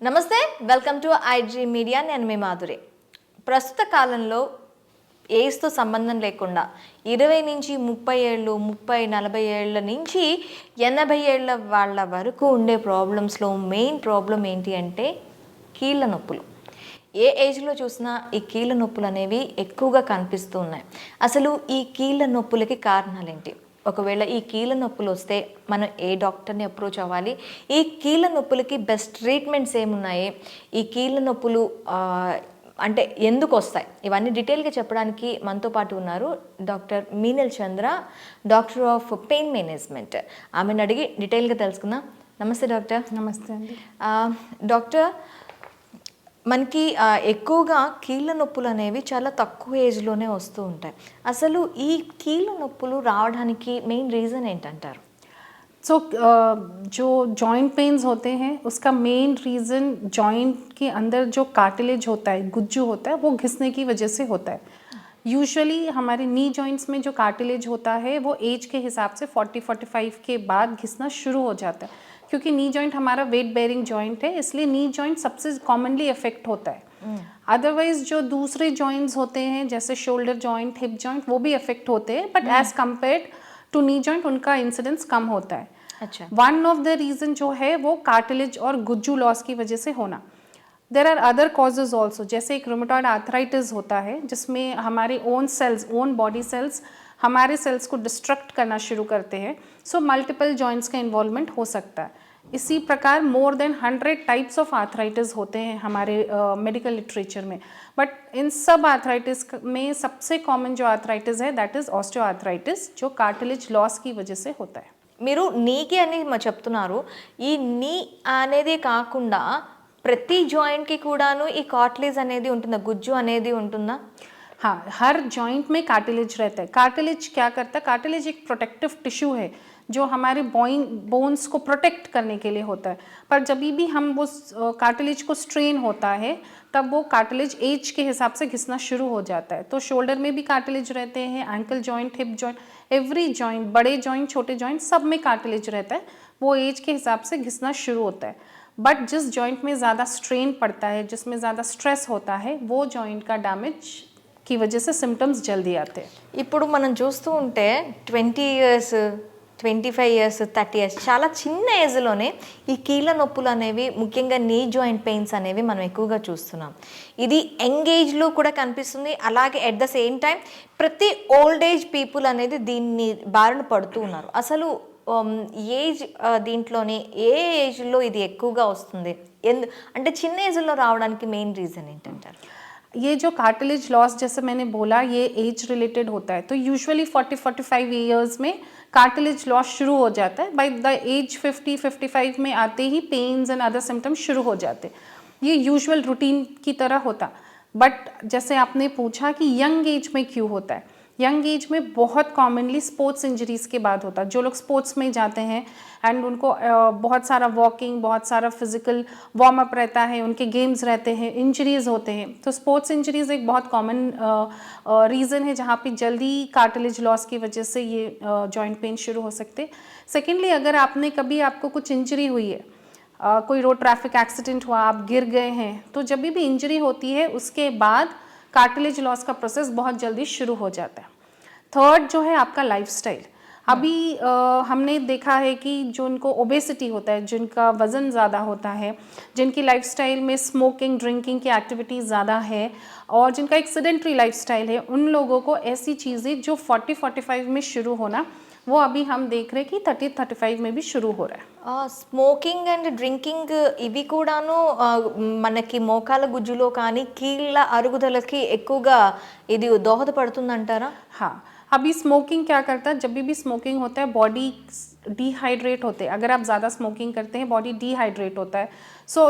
నమస్తే, welcome to IG media. నేను మీ మాధురి. ప్రస్తుత కాలంలో ఏజ్తో సంబంధం లేకుండా 20 నుంచి 30 ఏళ్ళు, 30, 40 ఏళ్ళ నుంచి 80 ఏళ్ళ వాళ్ళ వరకు ఉండే ప్రాబ్లమ్స్లో మెయిన్ ప్రాబ్లం ఏంటి అంటే కీళ్ళ నొప్పులు. ఏ ఏజ్లో చూసినా ఈ కీళ్ళ నొప్పులు అనేవి ఎక్కువగా కనిపిస్తూ ఉన్నాయి. అసలు ఈ కీళ్ళ నొప్పులకి కారణాలు ఏంటి? ఒకవేళ ఈ కీళ్ళ నొప్పులు వస్తే మనం ఏ డాక్టర్ని అప్రోచ్ అవ్వాలి? ఈ కీళ్ళ నొప్పులకి బెస్ట్ ట్రీట్మెంట్స్ ఏమున్నాయి? ఈ కీళ్ళ నొప్పులు అంటే ఎందుకు వస్తాయి? ఇవన్నీ డీటెయిల్గా చెప్పడానికి మనతో పాటు ఉన్నారు doctor Meenal Chandra, doctor of pain management. ఆమెను అడిగి డీటెయిల్గా తెలుసుకుందాం. నమస్తే డాక్టర్. నమస్తే అండి. డాక్టర్, మనకి ఎక్కువగా కీళ్ళ నొప్పులు అనేవి చాలా తక్కువ ఏజ్లోనే వస్తూ ఉంటాయి. అసలు ఈ కీళ్ళ నొప్పులు రావడానికి మెయిన్ రీజన్ ఏంటంటారు? सो जो जॉइंट पेन्स होते हैं उसका मेन रीज़न जॉइंट के अंदर जो कार्टिलेज होता है, गुज्जू होता है, वो घिसने की वजह से होता है. यूजुअली हमारे नी जॉइंट्स में जो कार्टिलेज होता है वो एज के हिसाब से 40-45 के बाद घिसना शुरू हो जाता है, क्योंकि नी जॉइंट हमारा वेट बेयरिंग जॉइंट है, इसलिए नी जॉइंट सबसे कॉमनली अफेक्ट होता है. अदरवाइज जो दूसरे जॉइंट्स होते हैं जैसे शोल्डर जॉइंट, हिप जॉइंट, वो भी अफेक्ट होते हैं, but as compared to knee joint उनका इंसिडेंस कम होता है. अच्छा. वन ऑफ द रीज़न जो है वो कार्टिलेज और गुज्जू लॉस की वजह से होना. There are other causes also, जैसे एक रूमेटॉइड आर्थराइटिस होता है जिसमें हमारे own cells, own body cells हमारे सेल्स को डिस्ट्रक्ट करना शुरू करते हैं. सो मल्टीपल जॉइंट्स का इन्वॉल्वमेंट हो सकता है. इसी प्रकार more than 100 types of arthritis होते हैं हमारे मेडिकल लिटरेचर में, बट इन सब आर्थराइटिस में सबसे कॉमन जो आर्थराइटिस है दैट इज़ ऑस्टियोआर्थराइटिस, जो कार्टिलेज लॉस की वजह से होता है. మీరు నీకి అని చెప్తున్నారు. ఈ నీ అనేది కాకుండా ప్రతి జాయింట్కి కూడాను ఈ కార్టిలేజ్ అనేది ఉంటుందా? గుజ్జు అనేది ఉంటుందా? हाँ, हर जॉइंट में कार्टिलेज रहता है. कार्टिलेज क्या करता है? कार्टिलेज एक प्रोटेक्टिव टिश्यू है जो हमारे बोन्स को प्रोटेक्ट करने के लिए होता है. पर जब भी हम वो कार्टिलेज को स्ट्रेन होता है तब वो कार्टिलेज एज के हिसाब से घिसना शुरू हो जाता है. तो शोल्डर में भी कार्टिलेज रहते हैं, ankle joint, hip joint, every joint, बड़े जॉइंट, छोटे जॉइंट, सब में कार्टिलेज रहता है. वो एज के हिसाब से घिसना शुरू होता है. बट जिस जॉइंट में ज़्यादा स्ट्रेन पड़ता है, जिसमें ज़्यादा स्ट्रेस होता है, वो जॉइंट का डैमेज की वजह से सिम्टम्स जल्दी आते हैं. ఇప్పుడు మనం చూస్తూ ఉంటే 20 ఇయర్స్, 25 ఇయర్స్, 30 ఇయర్స్ చాలా చిన్న ఏజ్లోనే ఈ కీళ్ళ నొప్పులు అనేవి, ముఖ్యంగా నీ జాయింట్ పెయిన్స్ అనేవి మనం ఎక్కువగా చూస్తున్నాం. ఇది యంగ్ ఏజ్లో కూడా కనిపిస్తుంది. అలాగే ఎట్ ద సేమ్ టైం ప్రతి ఓల్డ్ ఏజ్ పీపుల్ అనేది దీన్ని బారిన పడుతూ ఉన్నారు. అసలు ఏజ్ దీంట్లోనే ఏ ఏజ్లో ఇది ఎక్కువగా వస్తుంది? అంటే చిన్న ఏజ్లో రావడానికి మెయిన్ రీజన్ ఏంటంటారు? ये जो कार्टिलेज लॉस जैसे मैंने बोला ये एज रिलेटेड होता है. तो यूजुअली 40-45 ईयर्स में कार्टिलेज लॉस शुरू हो जाता है. बाय द एज 50-55 में आते ही पेन्स एंड अदर सिम्टम्स शुरू हो जाते. ये यूजुअल रूटीन की तरह होता. बट जैसे आपने पूछा कि यंग एज में क्यों होता है, यंग एज में बहुत कॉमनली स्पोर्ट्स इंजरीज़ के बाद होता है. जो लोग स्पोर्ट्स में जाते हैं एंड उनको बहुत सारा वॉकिंग, बहुत सारा फिजिकल वार्म अप रहता है, उनके गेम्स रहते हैं, इंजरीज़ होते हैं. तो स्पोर्ट्स इंजरीज़ एक बहुत कॉमन रीज़न है जहाँ पे जल्दी कार्टिलेज लॉस की वजह से ये जॉइंट पेन शुरू हो सकते. सेकेंडली, अगर आपने कभी आपको कुछ इंजरी हुई है, कोई रोड ट्रैफिक एक्सीडेंट हुआ, आप गिर गए हैं, तो जब भी इंजरी होती है उसके बाद कार्टिलेज लॉस का प्रोसेस बहुत जल्दी शुरू हो जाता है. थर्ड जो है आपका लाइफस्टाइल. अभी हमने देखा है कि जो उनको ओबेसिटी होता है, जिनका वज़न ज़्यादा होता है, जिनकी लाइफस्टाइल में स्मोकिंग, ड्रिंकिंग की एक्टिविटीज़ ज़्यादा है और जिनका एक सेडेंट्री लाइफस्टाइल है, उन लोगों को ऐसी चीज़ें जो 40-45 में शुरू होना वो अभी हम देख रहे हैं कि 30-35 में भी शुरू हो रहा है. స్మోకింగ్ అండ్ డ్రింకింగ్ ఇవి కూడాను మనకి మోకాల గుజ్జులో కానీ కీళ్ళ అరుగుదలకి ఎక్కువగా ఇది దోహదపడుతుందంటారా? हाँ, अभी स्मोकिंग क्या करता है? जब भी स्मोकिंग होता है बॉडी डिहाइड्रेट होते हैं. अगर आप ज़्यादा स्मोकिंग करते हैं बॉडी डिहाइड्रेट होता है. सो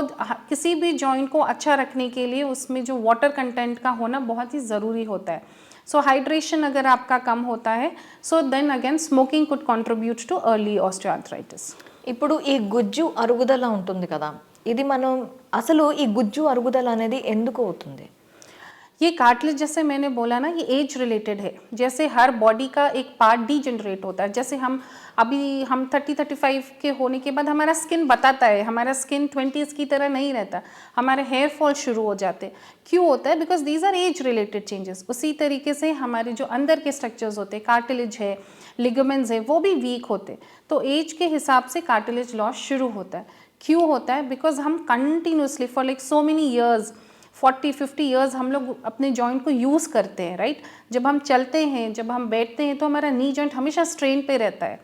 किसी भी जॉइंट को अच्छा रखने के लिए उसमें जो वाटर कंटेंट का होना बहुत ही ज़रूरी होता है. सो हाइड्रेशन अगर आपका कम होता है so then again smoking could contribute to early osteoarthritis. ఇప్పుడు ఈ గుజ్జు అరుగుదల ఉంటుంది కదా, ఇది మనం అసలు ఈ గుజ్జు అరుగుదల అనేది ఎందుకు అవుతుంది? ये कार्टिलेज जैसे मैंने बोला ना, ये एज रिलेटेड है। जैसे हर बॉडी का एक पार्ट डीजनरेट होता है, जैसे हम 30-35 के होने के बाद हमारा स्किन बताता है, हमारा स्किन 20s की तरह नहीं रहता, हमारे हेयर फॉल शुरू हो जाते। क्यों होता है? Because these are age related changes. उसी तरीके से हमारे जो अंदर के स्ट्रक्चर्स होते हैं, कार्टिलेज है, लिगामेंट्स है, वो भी वीक होते। तो एज के हिसाब से कार्टिलेज लॉस शुरू होता है। क्यों होता है? बिकॉज हम continuously for like so many years, 40-50 years हम लोग अपने जॉइंट को यूज़ करते हैं, राइट। जब हम चलते हैं, जब हम बैठते हैं, तो हमारा नी जॉइंट हमेशा स्ट्रेन पे रहता है।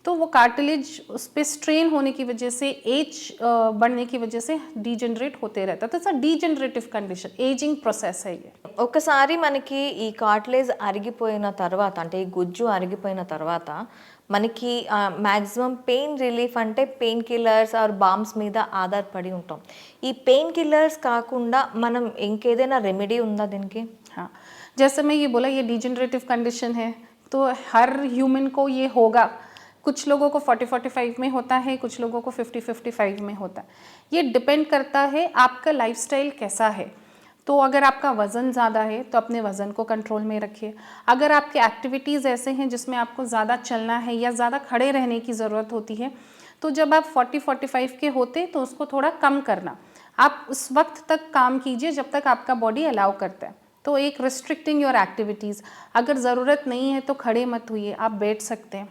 तो वो कार्टिलेज उस पर स्ट्रेन होने की वजह से, एज बढ़ने की वजह से डीजनरेट होते रहता है। तो it's a degenerative condition, ageing process है ये। ఒకసారి మనకి ఈ కార్టిలేజ్ అరిగిపోయిన తర్వాత, అంటే ఈ గుజ్జు అరిగిపోయిన తర్వాత మనకి మ్యాక్సిమం పెయిన్ రిలీఫ్ అంటే పెయిన్ కిల్లర్స్ ఆర్ బామ్స్ మీద ఆధారపడి ఉంటాం. ఈ పెయిన్ కిల్లర్స్ కాకుండా మనం ఇంకేదైనా రెమెడీ ఉందా దీనికి? हाँ, जैसे मैं ये बोला, ये डीजनरेटिव कंडीशन है, तो हर ह्यूमन को ये होगा। कुछ लोगों को 40-45 में होता है, कुछ लोगों को 50-55 में होता है। ये डिपेंड करता है आपका लाइफस्टाइल कैसा है। तो अगर आपका वज़न ज़्यादा है तो अपने वज़न को कंट्रोल में रखिए। अगर आपके एक्टिविटीज़ ऐसे हैं जिसमें आपको ज़्यादा चलना है या ज़्यादा खड़े रहने की ज़रूरत होती है, तो जब आप 40-45 के होते तो उसको थोड़ा कम करना। आप उस वक्त तक काम कीजिए जब तक आपका बॉडी अलाउ करता है। तो एक रिस्ट्रिक्टिंग योर एक्टिविटीज़, अगर ज़रूरत नहीं है तो खड़े मत होइए, आप बैठ सकते हैं।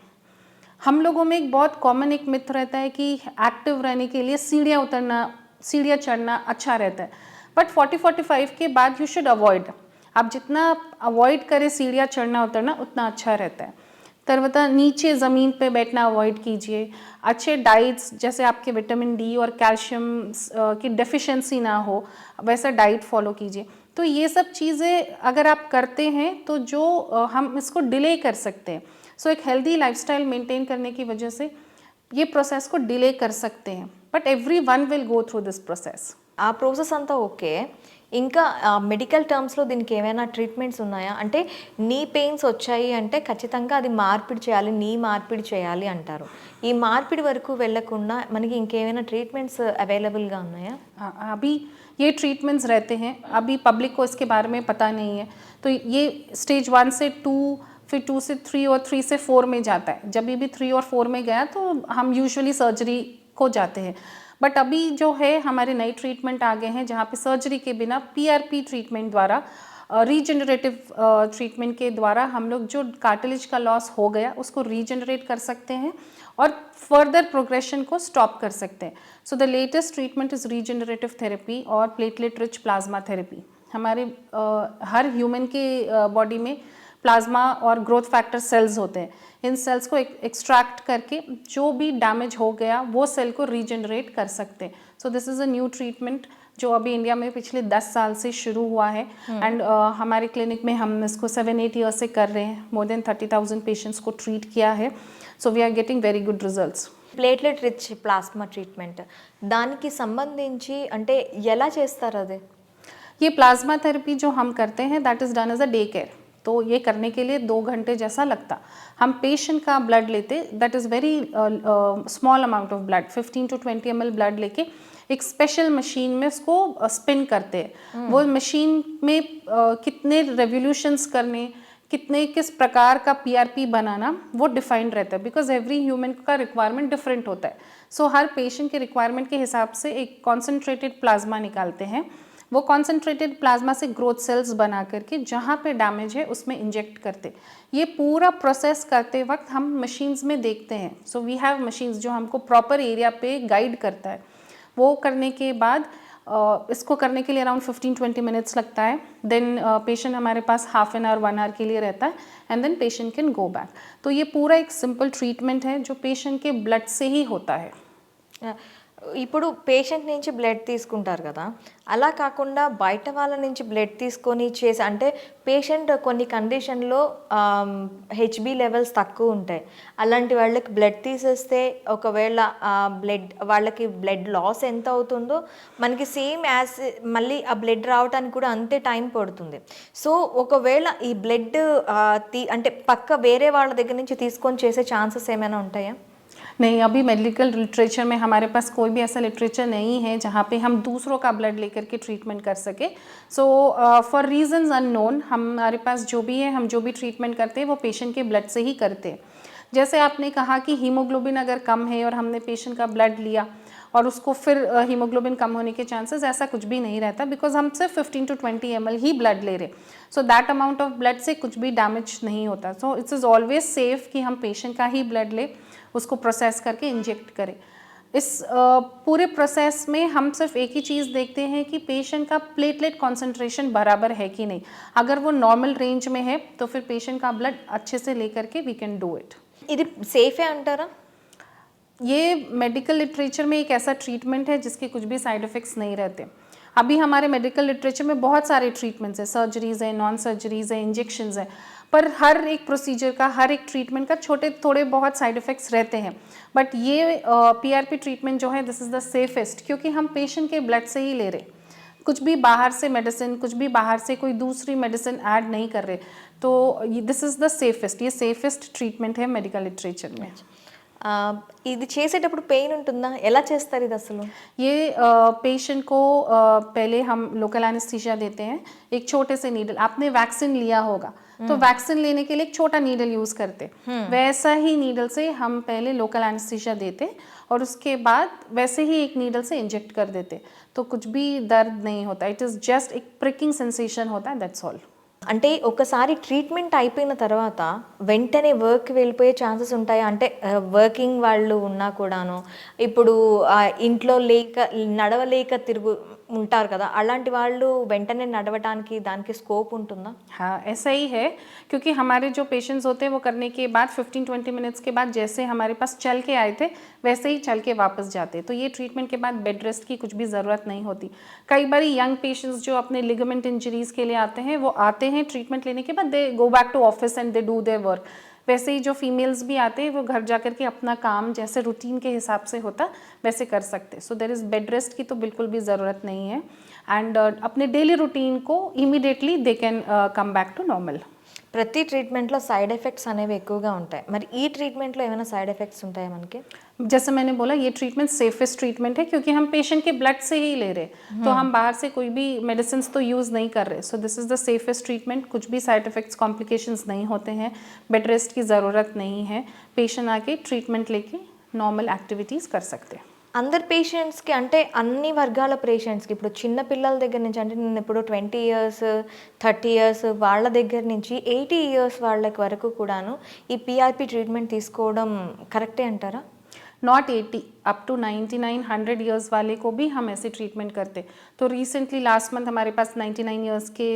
हम लोगों में एक बहुत कॉमन एक मिथ रहता है कि एक्टिव रहने के लिए सीढ़ियाँ उतरना, सीढ़ियाँ चढ़ना अच्छा रहता है, बट 40-45 के बाद यू शुड अवॉइड। आप जितना अवॉइड करें सीढ़ियाँ चढ़ना उतरना, उतना अच्छा रहता है। తర్వాత नीचे ज़मीन पे बैठना अवॉइड कीजिए। अच्छे डाइट्स, जैसे आपके विटामिन डी और कैल्शियम की डेफिशिएंसी ना हो, वैसा डाइट फॉलो कीजिए। तो ये सब चीज़ें अगर आप करते हैं तो जो हम इसको डिले कर सकते हैं। सो एक हेल्दी लाइफस्टाइल मेंटेन करने की वजह से ये प्रोसेस को डिले कर सकते हैं, but everyone will go through this process. ఆ ప్రాసెస్ అంతా ఓకే. ఇంకా మెడికల్ టర్మ్స్లో దీనికి ఏమైనా ట్రీట్మెంట్స్ ఉన్నాయా? అంటే నీ పెయిన్స్ వచ్చాయి అంటే ఖచ్చితంగా అది మార్పిడి చేయాలి, నీ మార్పిడి చేయాలి అంటారు. ఈ మార్పిడి వరకు వెళ్ళకుండా మనకి ఇంకేమైనా ట్రీట్మెంట్స్ అవైలబుల్గా ఉన్నాయా? अभी ये ट्रीटमेंट्स रहते हैं, अभी पब्लिक को इसके बारे में पता नहीं है। तो ये स्टेज 1 से 2, फिर 2 से 3 और 3 से 4 में जाता है। जब भी 3 और 4 में गया तो हम यूजुअली सर्जरी को जाते हैं। बट अभी जो है हमारे नए ट्रीटमेंट आ गए हैं जहाँ पे सर्जरी के बिना PRP ट्रीटमेंट द्वारा, रीजनरेटिव ट्रीटमेंट के द्वारा हम लोग जो कार्टिलेज का लॉस हो गया उसको रीजनरेट कर सकते हैं और फर्दर प्रोग्रेशन को स्टॉप कर सकते हैं। So the latest treatment is regenerative therapy और प्लेटलेट रिच प्लाज्मा थेरेपी। हमारे हर ह्यूमन के बॉडी में प्लाज्मा और ग्रोथ फैक्टर सेल्स होते हैं। इन सेल्स को एक्सट्रैक्ट करके जो भी डैमेज हो गया वो सेल को रीजनरेट कर सकते हैं। So this is a new treatment जो अभी इंडिया में पिछले 10 साल से शुरू हुआ है। एंड हमारे क्लिनिक में हम इसको 7-8 ईयर्स से कर रहे हैं। मोर देन 30,000 पेशेंट्स को ट्रीट किया है। So we are getting very good results. Platelet rich plasma treatment దానికి సంబంధించి అంటే ఎలా చేస్తారు అది? ये प्लाज्मा थेरेपी जो हम करते हैं that is done as a day care. तो ये करने के लिए 2 घंटे जैसा लगता। हम पेशेंट का ब्लड लेते, that is very small amount of blood, 15 to 20 ml blood लेके एक स्पेशल मशीन में उसको स्पिन करते हैं। वो मशीन में कितने रेवोल्यूशंस करने, किस प्रकार का PRP बनाना, वो डिफाइंड रहता है। बिकॉज एवरी ह्यूमन का रिक्वायरमेंट डिफरेंट होता है। सो हर पेशेंट के रिक्वायरमेंट के हिसाब से एक कॉन्सेंट्रेटेड प्लाज्मा निकालते हैं। वो कॉन्सेंट्रेटेड प्लाज्मा से ग्रोथ सेल्स बना करके जहाँ पे डैमेज है उसमें इंजेक्ट करते। ये पूरा प्रोसेस करते वक्त हम मशीन्स में देखते हैं। सो वी हैव मशीन्स जो हमको प्रॉपर एरिया पे गाइड करता है। वो करने के बाद इसको करने के लिए अराउंड 15-20 मिनट्स लगता है। देन पेशेंट हमारे पास हाफ एन आवर 1 आवर के लिए रहता है and then patient can go back. तो ये पूरा एक सिंपल ट्रीटमेंट है जो पेशेंट के ब्लड से ही होता है। ఇప్పుడు పేషెంట్ నుంచి బ్లడ్ తీసుకుంటారు కదా, అలా కాకుండా బయట వాళ్ళ నుంచి బ్లడ్ తీసుకొని చేసి, అంటే పేషెంట్ కొన్ని కండిషన్లో HB లెవెల్స్ తక్కువ ఉంటాయి, అలాంటి వాళ్ళకి బ్లడ్ తీసేస్తే ఒకవేళ వాళ్ళకి బ్లడ్ లాస్ ఎంత అవుతుందో మనకి సేమ్ యాజ్ మళ్ళీ ఆ బ్లడ్ రావడానికి కూడా అంతే టైం పడుతుంది. సో ఒకవేళ ఈ బ్లడ్ అంటే పక్క వేరే వాళ్ళ దగ్గర నుంచి తీసుకొని చేసే ఛాన్సెస్ ఏమైనా ఉంటాయా? नहीं, अभी मेडिकल लिटरेचर में हमारे पास कोई भी ऐसा लिटरेचर नहीं है जहाँ पे हम दूसरों का ब्लड लेकर के ट्रीटमेंट कर सके। सो फॉर रीजंस अननोन हमारे पास जो भी है, हम जो भी ट्रीटमेंट करते हैं वो पेशेंट के ब्लड से ही करते हैं। जैसे आपने कहा कि हीमोग्लोबिन अगर कम है और हमने पेशेंट का ब्लड लिया और उसको फिर हीमोग्लोबिन कम होने के चांसेस, ऐसा कुछ भी नहीं रहता, बिकॉज हम सिर्फ 15 to 20 ml ही ब्लड ले रहे। So that amount of blood से कुछ भी डैमेज नहीं होता। So it's is always safe कि हम पेशेंट का ही ब्लड ले, उसको प्रोसेस करके इंजेक्ट करें। इस पूरे प्रोसेस में हम सिर्फ एक ही चीज़ देखते हैं कि पेशेंट का प्लेटलेट कॉन्सेंट्रेशन बराबर है कि नहीं। अगर वो नॉर्मल रेंज में है तो फिर पेशेंट का ब्लड अच्छे से लेकर के वी कैन डू इट। ఇది సేఫే అంటారా? ये मेडिकल लिटरेचर में एक ऐसा ट्रीटमेंट है जिसके कुछ भी साइड इफ़ेक्ट्स नहीं रहते। अभी हमारे मेडिकल लिटरेचर में बहुत सारे ट्रीटमेंट्स हैं, सर्जरीज़ हैं, नॉन सर्जरीज़ हैं, इंजेक्शंस हैं, पर हर एक प्रोसीजर का, हर एक ट्रीटमेंट का छोटे थोड़े बहुत साइड इफ़ेक्ट्स रहते हैं। बट ये पीआरपी ट्रीटमेंट जो है, दिस इज़ द सेफेस्ट, क्योंकि हम पेशेंट के ब्लड से ही ले रहे, कुछ भी बाहर से मेडिसिन, कुछ भी बाहर से कोई दूसरी मेडिसिन ऐड नहीं कर रहे। तो दिस इज़ द सेफेस्ट, ये सेफेस्ट ट्रीटमेंट है मेडिकल लिटरेचर में। ఇది చేసేటప్పుడు పెయిన్ ఉంటుందా? ఎలా చేస్తారు ఇది అసలు? ये पेशेंट को पहले हम लोकल एनेस्थीसिया देते हैं, एक छोटे से नीडल। आपने वैक्सीन लिया होगा तो वैक्सीन लेने के लिए एक छोटा नीडल यूज़ करते, वैसा ही नीडल से हम पहले लोकल एनेस्थीसिया देते और उसके बाद वैसे ही एक नीडल से इंजेक्ट कर देते। तो कुछ भी दर्द नहीं होता, इट इज़ जस्ट एक प्रिकिंग सेंसेशन होता है, दैट्स ऑल। అంటే ఒకసారి ట్రీట్మెంట్ అయిపోయిన తర్వాత వెంటనే వర్క్కి వెళ్ళిపోయే ఛాన్సెస్ ఉంటాయా? అంటే వర్కింగ్ వాళ్ళు ఉన్నా కూడాను, ఇప్పుడు ఇంట్లో నడవలేక ఉంటారు కదా, అలాంటి వాళ్ళు వెంటనే నడవటానికి దానికి స్కోప్ ఉంటుందా? हाँ, ऐसा ही है, क्योंकि हमारे जो पेशेंट्स होते हैं वो करने के बाद 15-20 मिनट्स के बाद जैसे हमारे पास चल के आए थे वैसे ही चल के वापस जाते। तो ये ट्रीटमेंट के बाद बेड रेस्ट की कुछ भी ज़रूरत नहीं होती। कई बार यंग पेशेंट्स जो अपने लिगामेंट इंजरीज़ के लिए आते हैं, वो आते हैं ट्रीटमेंट लेने के बाद, they go back to office and they do their work. वैसे ही जो फीमेल्स भी आते हैं वो घर जाकर के अपना काम जैसे रूटीन के हिसाब से होता वैसे कर सकते। So there is bed rest की तो बिल्कुल भी ज़रूरत नहीं है, एंड अपने डेली रूटीन को immediately they can come back to normal. ప్రతి ట్రీట్మెంట్లో సైడ్ ఎఫెక్ట్స్ అనేవి ఎక్కువగా ఉంటాయి, మరి ఈ ట్రీట్మెంట్లో ఏమైనా సైడ్ ఎఫెక్ట్స్ ఉంటాయా మనకి? जैसे मैंने बोला, ये ट्रीटमेंट सेफेस्ट ट्रीटमेंट है क्योंकि हम पेशेंट के ब्लड से ही ले रहे, तो हम बाहर से कोई भी मेडिसिन तो यूज़ नहीं कर रहे। So this is the safest treatment, कुछ भी साइड इफ़ेक्ट्स कॉम्प्लिकेशंस नहीं होते हैं, बेड रेस्ट की ज़रूरत नहीं है, पेशेंट आके ट्रीटमेंट लेके नॉर्मल एक्टिविटीज़ कर सकते हैं। అందరు పేషెంట్స్కి, అంటే అన్ని వర్గాల పేషెంట్స్కి, ఇప్పుడు చిన్న పిల్లల దగ్గర నుంచి, అంటే నేను ఇప్పుడు 20 years 30 years వాళ్ళ దగ్గర నుంచి 80 years వాళ్ళకి వరకు కూడాను ఈ పిఆర్పి ట్రీట్మెంట్ తీసుకోవడం కరెక్టే అంటారా? नॉट 80, अप टू 99 100 ईयर्स वाले को भी हम ऐसे ट्रीटमेंट करते। तो रिसेंटली लास्ट मंथ हमारे पास 99 ईयर्स के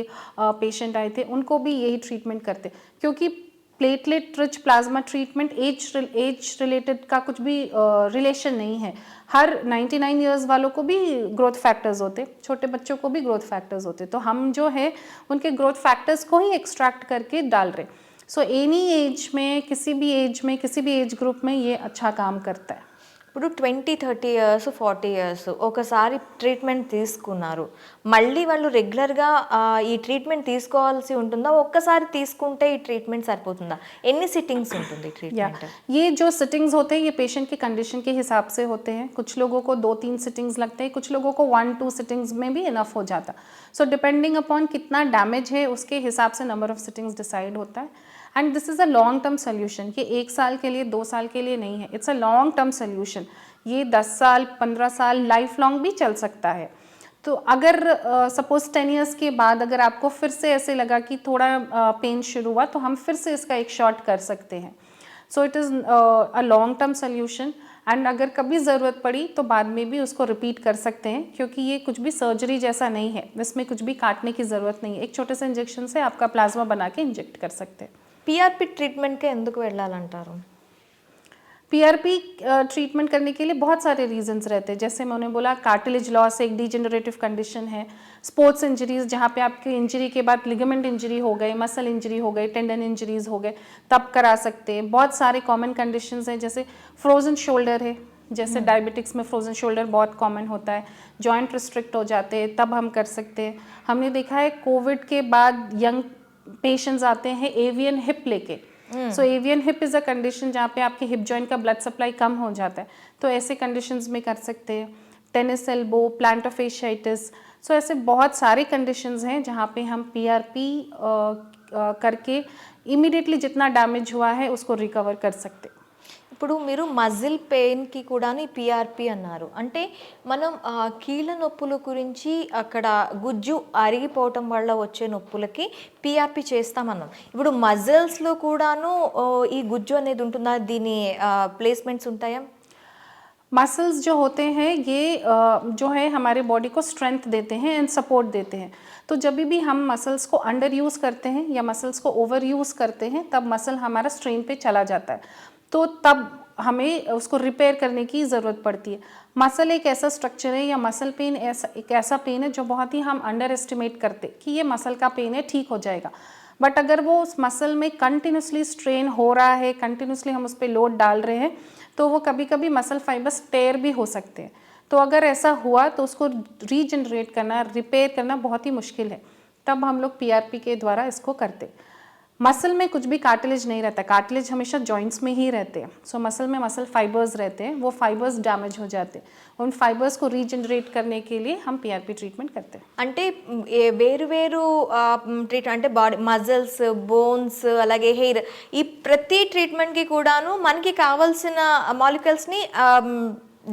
पेशेंट आए थे, उनको भी यही ट्रीटमेंट करते, क्योंकि platelet rich plasma treatment age related का कुछ भी रिलेशन नहीं है। हर 99 ईयर्स वालों को भी ग्रोथ फैक्टर्स होते, छोटे बच्चों को भी ग्रोथ फैक्टर्स होते, तो हम जो है उनके ग्रोथ फैक्टर्स को ही एक्सट्रैक्ट करके डाल रहे। सो एनी एज में, किसी भी एज में, किसी भी एज ग्रुप में ये अच्छा काम करता है। ఇప్పుడు 20-30 years 40 years ఒకసారి ట్రీట్మెంట్ తీసుకున్నారు, మళ్ళీ వాళ్ళు రెగ్యులర్గా ఈ ట్రీట్మెంట్ తీసుకోవాల్సి ఉంటుందా? ఒక్కసారి తీసుకుంటే ఈ ట్రీట్మెంట్ సరిపోతుందా? ఎన్ని సిట్టింగ్స్ ఉంటుంది ట్రీట్మెంట్? ये जो सिटिंग्स होते हैं ये पेशेंट की कंडीशन के हिसाब से होते हैं। कुछ लोगों को 2-3 सिटिंग्स लगते हैं, कुछ लोगों को 1-2 सिटिंग्स में भी इनफ हो जाता। सो डिपेंडिंग अपॉन कितना डैमेज है उसके हिसाब से नंबर ऑफ सिटिंग्स डिसाइड होता है। And this is a long term solution, कि 1 साल के लिए 2 साल के लिए नहीं है, it's a long term solution. ये 10 साल 15 साल लाइफ लॉन्ग भी चल सकता है। तो अगर सपोज 10 ईयर्स के बाद अगर आपको फिर से ऐसे लगा कि थोड़ा पेन शुरू हुआ, तो हम फिर से इसका एक शॉट कर सकते हैं। So it is a long term solution, and अगर कभी ज़रूरत पड़ी तो बाद में भी उसको रिपीट कर सकते हैं, क्योंकि ये कुछ भी सर्जरी जैसा नहीं है, इसमें कुछ भी काटने की ज़रूरत नहीं है। एक छोटे से इंजेक्शन से आपका प्लाज्मा बना के इंजेक्ट कर सकते हैं। పిఆర్పి ట్రీట్మెంట్కి ఎందుకు వెళ్ళాలంటారు? पीआरपी ट्रीटमेंट करने के लिए बहुत सारे रीजंस रहते हैं। जैसे मैंने बोला, कार्टिलेज लॉस एक डिजेनरेटिव कंडीशन है, स्पोर्ट्स इंजरीज जहाँ पे आपकी इंजरी के बाद लिगामेंट इंजरी हो गई, मसल इंजरी हो गई, टेंडन इंजरीज हो गए, तब करा सकते हैं। बहुत सारे कॉमन कंडीशंस हैं, जैसे फ्रोजन शोल्डर है, जैसे डायबिटिक्स में फ्रोजन शोल्डर बहुत कॉमन होता है, जॉइंट रिस्ट्रिक्ट हो जाते हैं, तब हम कर सकते हैं। हमने देखा है कोविड के बाद यंग पेशेंट्स आते हैं एवियन हिप लेके, so avian hip is a condition जहाँ पे आपके हिप जॉइंट का ब्लड सप्लाई कम हो जाता है, तो ऐसे कंडीशंस में कर सकते हैं। टेनिस एल्बो, प्लांटर फेशियाइटिस, सो ऐसे बहुत सारे कंडीशंस हैं जहाँ पे हम पीआरपी करके इमीडिएटली जितना डैमेज हुआ है उसको रिकवर कर सकते हैं। ఇప్పుడు మీరు మజిల్ పెయిన్కి కూడా పిఆర్పి అన్నారు. అంటే మనం కీళ్ళ నొప్పుల గురించి అక్కడ గుజ్జు అరిగిపోవటం వల్ల వచ్చే నొప్పులకి పిఆర్పి చేస్తామన్నాం. ఇప్పుడు మజిల్స్లో కూడాను ఈ గుజ్జు అనేది ఉంటుందా? దీని ప్లేస్మెంట్స్ ఉంటాయా? मसल्स जो होते हैं ये जो है हमारे बॉडी को स्ट्रेंथ देते हैं एंड सपोर्ट देते हैं। तो जब भी हम मसल्स को अंडर यूज़ करते हैं या मसल्स को ओवर यूज़ करते हैं तब मसल हमारा स्ट्रेन पे चला जाता है, तो तब हमें उसको रिपेयर करने की ज़रूरत पड़ती है। मसल एक ऐसा स्ट्रक्चर है या मसल पेन एक ऐसा पेन है जो बहुत ही हम अंडर एस्टिमेट करते कि ये मसल का पेन है, ठीक हो जाएगा। बट अगर वो उस मसल में कंटिन्यूसली स्ट्रेन हो रहा है, कंटिन्यूसली हम उस पर लोड डाल रहे हैं, तो वो कभी कभी मसल फाइबर्स टेयर भी हो सकते हैं। तो अगर ऐसा हुआ तो उसको रीजनरेट करना, रिपेयर करना बहुत ही मुश्किल है। तब हम लोग पीआरपी के द्वारा इसको करते। मसल में कुछ भी कार्टिलेज नहीं रहता, कार्टिलेज हमेशा जॉइंट्स में ही रहते हैं। सो मसल में मसल फाइबर्स रहते हैं, वो फाइबर्स डैमेज हो जाते हैं। उन फाइबर्स को रीजनरेट करने के लिए हम पीआरपी ट्रीटमेंट करते हैं। అంటే వేరు వేరు ట్రీట్ అంటే బాడీ మజిల్స్, బోన్స్, అలాగే హెయిర్, ఈ ప్రతి ట్రీట్మెంట్కి కూడాను మనకి కావాల్సిన మాలిక్యూల్స్ని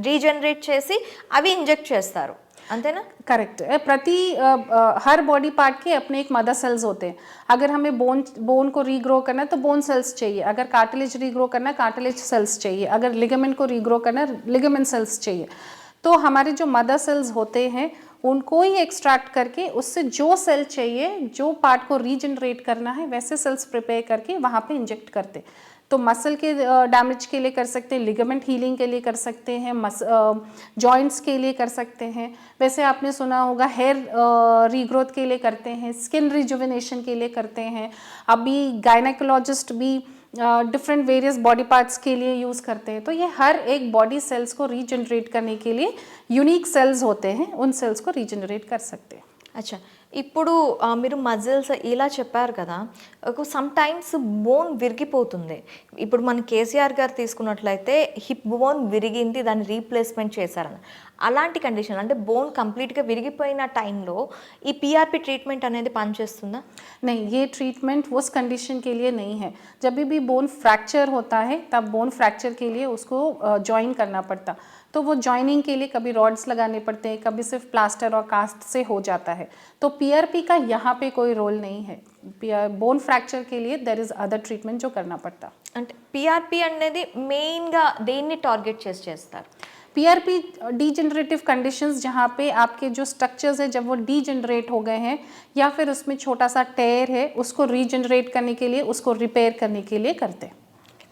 రీజనరేట్ చేసి అవి ఇంజెక్ట్ చేస్తారు, అంతేనా? करेक्ट है। हर बॉडी पार्ट के अपने एक मदर सेल्स होते हैं। अगर हमें बोन को रीग्रो करना है तो बोन सेल्स चाहिए, अगर कार्टिलेज रीग्रो करना है कार्टिलेज सेल्स चाहिए, अगर लिगामेंट को रीग्रो करना है लिगामेंट सेल्स चाहिए। तो हमारे जो मदर सेल्स होते हैं उनको ही एक्सट्रैक्ट करके उससे जो सेल चाहिए, जो पार्ट को रीजनरेट करना है वैसे सेल्स प्रिपेयर करके वहाँ पे इंजेक्ट करते। तो मसल के डैमेज के लिए कर सकते हैं, लिगामेंट हीलिंग के लिए कर सकते हैं, जॉइंट्स के लिए कर सकते हैं। वैसे आपने सुना होगा हेयर रीग्रोथ के लिए करते हैं, स्किन रिजुविनेशन के लिए करते हैं। अभी गायनेकोलॉजिस्ट भी डिफरेंट वेरियस बॉडी पार्ट्स के लिए यूज़ करते हैं। तो ये हर एक बॉडी सेल्स को रीजनरेट करने के लिए यूनिक सेल्स होते हैं, उन सेल्स को रीजनरेट कर सकते हैं। అచ్చా, ఇప్పుడు మీరు మజిల్స్ ఇలా చెప్పారు కదా, సమ్ టైమ్స్ బోన్ విరిగిపోతుంది. ఇప్పుడు మన కేసీఆర్ గారు తీసుకున్నట్లయితే హిప్ బోన్ విరిగింది, దాన్ని రీప్లేస్మెంట్ చేశారని. అలాంటి కండిషన్ అంటే బోన్ కంప్లీట్గా విరిగిపోయిన టైంలో ఈ పీఆర్పీ ట్రీట్మెంట్ అనేది పనిచేస్తుందా? नहीं, ये ट्रीटमेंट उस कंडीशन के लिए नहीं है। जब भी बोन फ्रैक्चर होता है तब बोन फ्रैक्चर के लिए उसको जॉइन करना पड़ता, तो वो जॉइनिंग के लिए कभी रॉड्स लगाने पड़ते हैं, कभी सिर्फ प्लास्टर और कास्ट से हो जाता है। तो पीआरपी का यहाँ पे कोई रोल नहीं है। बोन फ्रैक्चर के लिए देयर इज़ अदर ट्रीटमेंट जो करना पड़ता। అంటే పీఆర్పీ అనేది మెయిన్గా దేన్ని టార్గెట్ చేసి చేస్తారు? पीआरपी डीजनरेटिव कंडीशंस जहाँ पे आपके जो स्ट्रक्चर्स है जब वो डीजनरेट हो गए हैं या फिर उसमें छोटा सा टेयर है उसको रीजनरेट करने के लिए, उसको रिपेयर करने के लिए करते हैं।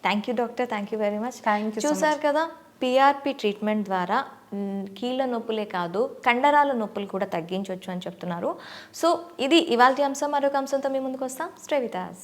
Thank you doctor, thank you very much. Thank you so చూసారు కదా, పీఆర్పీ ట్రీట్మెంట్ ద్వారా కీళ్ళ నొప్పులే కాదు కండరాల నొప్పులు కూడా తగ్గించవచ్చు అని చెప్తున్నారు. సో ఇది ఇవాల్టి అంశం. మరొక అంశంతో మీ ముందుకు వస్తాం. Stay with us.